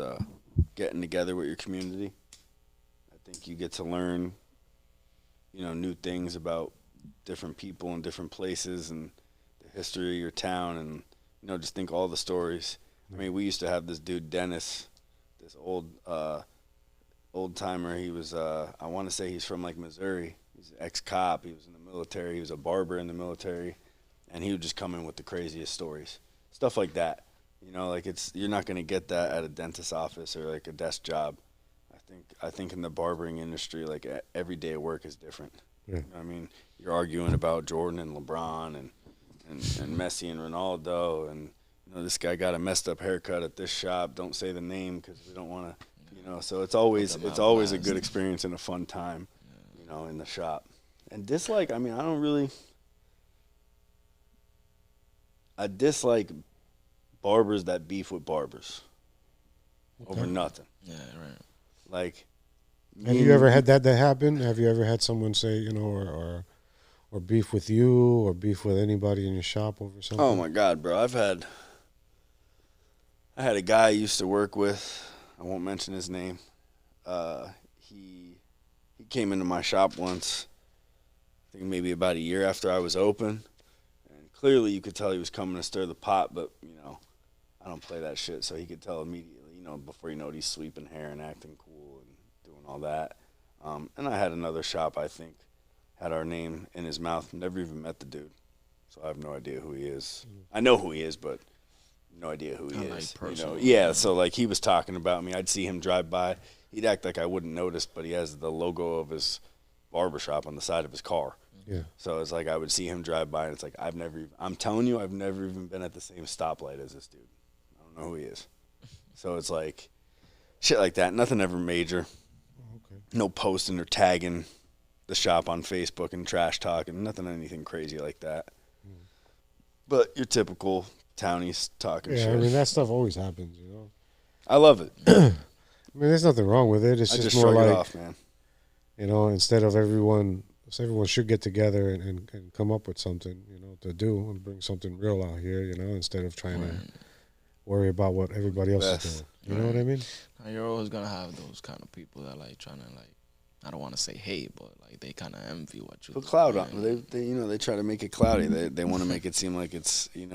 getting together with your community. I think you get to learn, new things about different people and different places and the history of your town, and just think all the stories. I mean, we used to have this dude Dennis, this old timer. He was I want to say he's from like Missouri. He's an ex-cop. He was in the military. He was a barber in the military, and he would just come in with the craziest stories, stuff like that. Like you're not gonna get that at a dentist's office or like a desk job. I think in the barbering industry, like every day at work is different. Yeah. I mean, you're arguing about Jordan and LeBron and Messi and Ronaldo, and this guy got a messed up haircut at this shop. Don't say the name because we don't want to. So it's always a good experience and a fun time, in the shop. And dislike, I mean, I dislike barbers that beef with barbers over nothing. Yeah, right. Like, Have you ever had that happen? Have you ever had someone say, or beef with you or beef with anybody in your shop over something? Oh my God, bro! I had a guy I used to work with. I won't mention his name. He came into my shop once. I think maybe about a year after I was open, and clearly you could tell he was coming to stir the pot. But I don't play that shit, so he could tell immediately. Before you know it, he's sweeping hair and acting cool and doing all that. And I had another shop, I think, had our name in his mouth. Never even met the dude, so I have no idea who he is. I know who he is, but no idea who he is. Yeah. So like he was talking about me. I'd see him drive by. He'd act like I wouldn't notice, but he has the logo of his barbershop on the side of his car. Yeah. So it's like I would see him drive by, and it's like I'm telling you, I've never even been at the same stoplight as this dude. I don't know who he is. So it's like shit like that. Nothing ever major. Okay. No posting or tagging the shop on Facebook and trash talking. Nothing, anything crazy like that. But your typical townies talking shit. I mean, that stuff always happens, I love it. I mean, there's nothing wrong with it. It's I just just more shrug like, it off, man. Instead of everyone should get together and come up with something, to do and bring something real out here, instead of trying to worry about what everybody else is doing. You know what I mean? Now, you're always gonna have those kind of people that like trying to I don't want to say hate, but like they kind of envy what you Put do. cloud on. They try to make it cloudy. They want to make it seem like it's you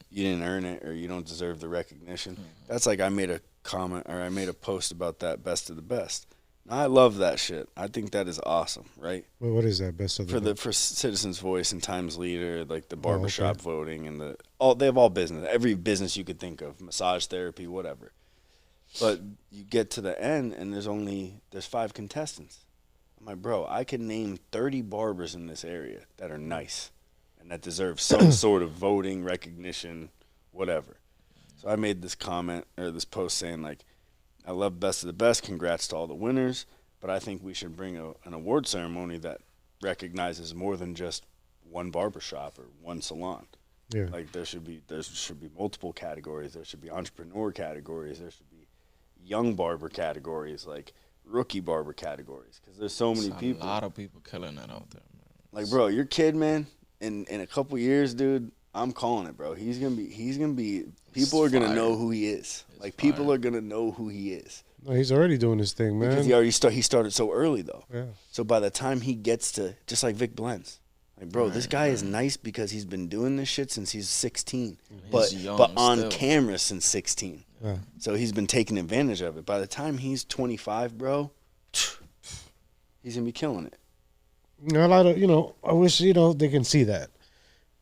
didn't earn it or you don't deserve the recognition. That's like I made a comment or I made a post about that best of the best. I love that shit. I think that is awesome, right? Well, what is that best of the For Citizens Voice and Times Leader, like the barbershop voting and they have all business, every business you could think of, massage therapy, whatever. But you get to the end and there's 5 contestants. I'm like, bro, I can name 30 barbers in this area that are nice and that deserve some sort of voting recognition, whatever. So I made this comment or this post saying like, I love best of the best. Congrats to all the winners. But I think we should bring an award ceremony that recognizes more than just one barbershop or one salon. Yeah. Like there should be multiple categories. There should be entrepreneur categories. There should be young barber categories, like rookie barber categories. Because there's so many people. A lot of people killing that out there, man. Like, bro, your kid, man, in a couple years, dude, I'm calling it, bro. He's gonna be. People are gonna know who he is. Like people are gonna know who he is. No, he's already doing his thing, man. Because he started so early though. Yeah. So by the time he gets to just like Vic Blends, like bro, this guy is nice because he's been doing this shit since he's 16, but on camera since 16. Yeah. So he's been taking advantage of it. By the time he's 25, bro, he's gonna be killing it. A lot of I wish they can see that.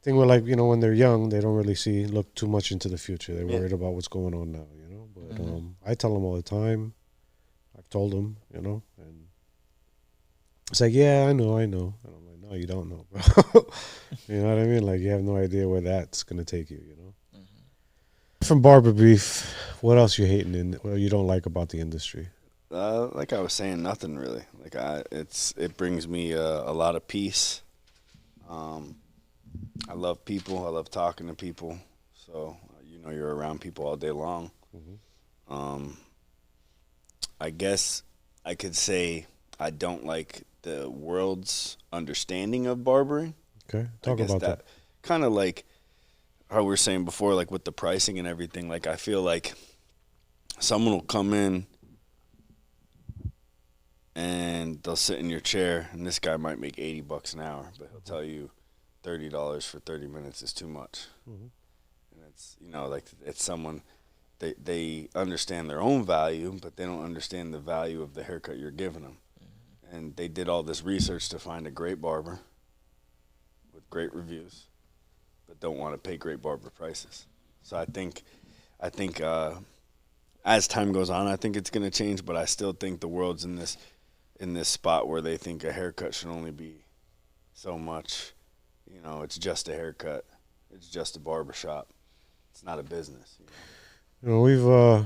Thing where like when they're young, they don't really look too much into the future. They're worried about what's going on now, But I tell them all the time. I've told them, and it's like, yeah, I know. And I'm like, No, you don't know, bro. You know what I mean? Like you have no idea where that's gonna take you. You know. From barber beef, what else you hating in? What you don't like about the industry? Like I was saying, nothing really. Like it brings me a lot of peace. Um, I love people. I love talking to people. So you're around people all day long. Um, I guess I could say I don't like the world's understanding of barbering. Okay, talk about that. Kind of like how we were saying before, like with the pricing and everything. Like I feel like someone will come in and they'll sit in your chair, and this guy might make $80 an hour, but he'll tell you $30 for 30 minutes is too much. And it's like it's someone they understand their own value, but they don't understand the value of the haircut you're giving them. And they did all this research to find a great barber with great reviews, but don't want to pay great barber prices. So I think as time goes on, I think it's going to change, but I still think the world's in this spot where they think a haircut should only be so much. It's just a haircut. It's just a barbershop. It's not a business. I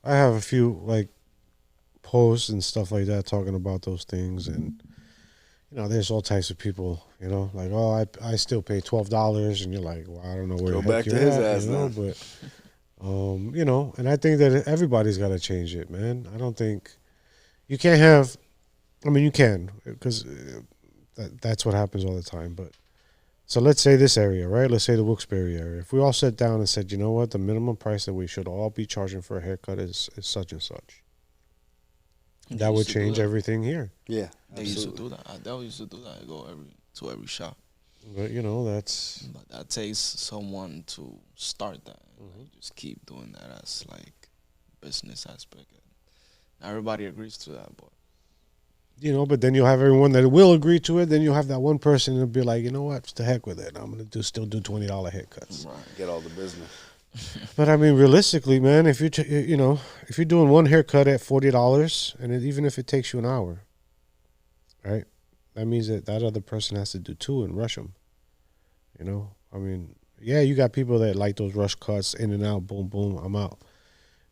have a few like posts and stuff like that talking about those things, and there's all types of people. Like, oh, I still pay $12, and you're like, well, I don't know where Go the back heck to you're his at, ass but and I think that everybody's got to change it, man. I don't think you can't have. I mean, you can because that's what happens all the time, but. So let's say this area, right? Let's say the Wilkes-Barre area. If we all sat down and said, you know what, the minimum price that we should all be charging for a haircut is such and such. That would change everything here. Yeah, they used to do that. They used to do that. I go to every shop. But but that takes someone to start that. Like, just keep doing that as like business aspect. And everybody agrees to that, but. But then you'll have everyone that will agree to it. Then you'll have that one person that'll be like, you know what, the heck with it. I'm gonna still do $20 haircuts. Right. Get all the business. But I mean, realistically, man, if if you're doing one haircut at $40, and even if it takes you an hour, right, that means that other person has to do two and rush them. I mean, yeah, you got people that like those rush cuts, in and out, boom, boom, I'm out.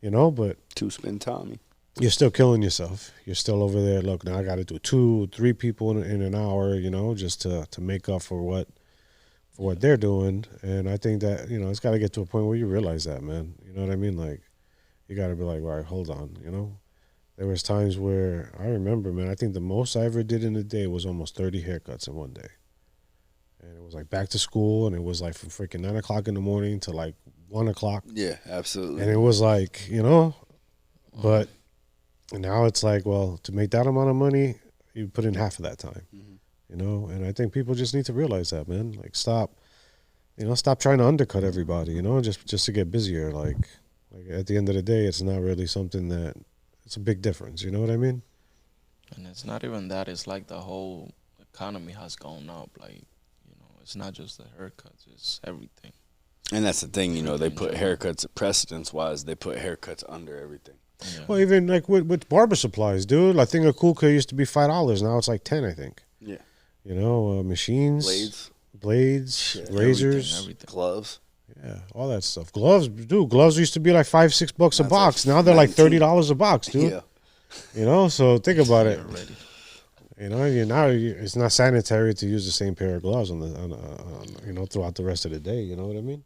But Two-spin Tommy. You're still killing yourself. You're still over there. Look, now I got to do 2, 3 people in an hour, just to make up for what they're doing. And I think that it's got to get to a point where you realize that, man. You know what I mean? Like, you got to be like, all right, hold on. There was times where I remember, man. I think the most I ever did in a day was almost 30 haircuts in one day. And it was like back to school, and it was like from freaking 9 o'clock in the morning to like 1 o'clock. Yeah, absolutely. And it was like, but. And now it's like, well, to make that amount of money, you put in half of that time, And I think people just need to realize that, man. Like, stop trying to undercut everybody, just to get busier. Like at the end of the day, it's not really something it's a big difference. You know what I mean? And it's not even that. It's like the whole economy has gone up. Like, it's not just the haircuts. It's everything. And that's the thing, they put haircuts, precedence-wise, they put haircuts under everything. Yeah. Well, even like with barber supplies, dude. I think a cool cut used to be $5. Now it's like 10, I think. Yeah. Machines, blades, razors, everything. Gloves. Yeah, all that stuff. Gloves, dude. Gloves used to be like $5-6 a box. Now they're like $30 a box, dude. Yeah. So think about it. It's not sanitary to use the same pair of gloves on throughout the rest of the day. You know what I mean?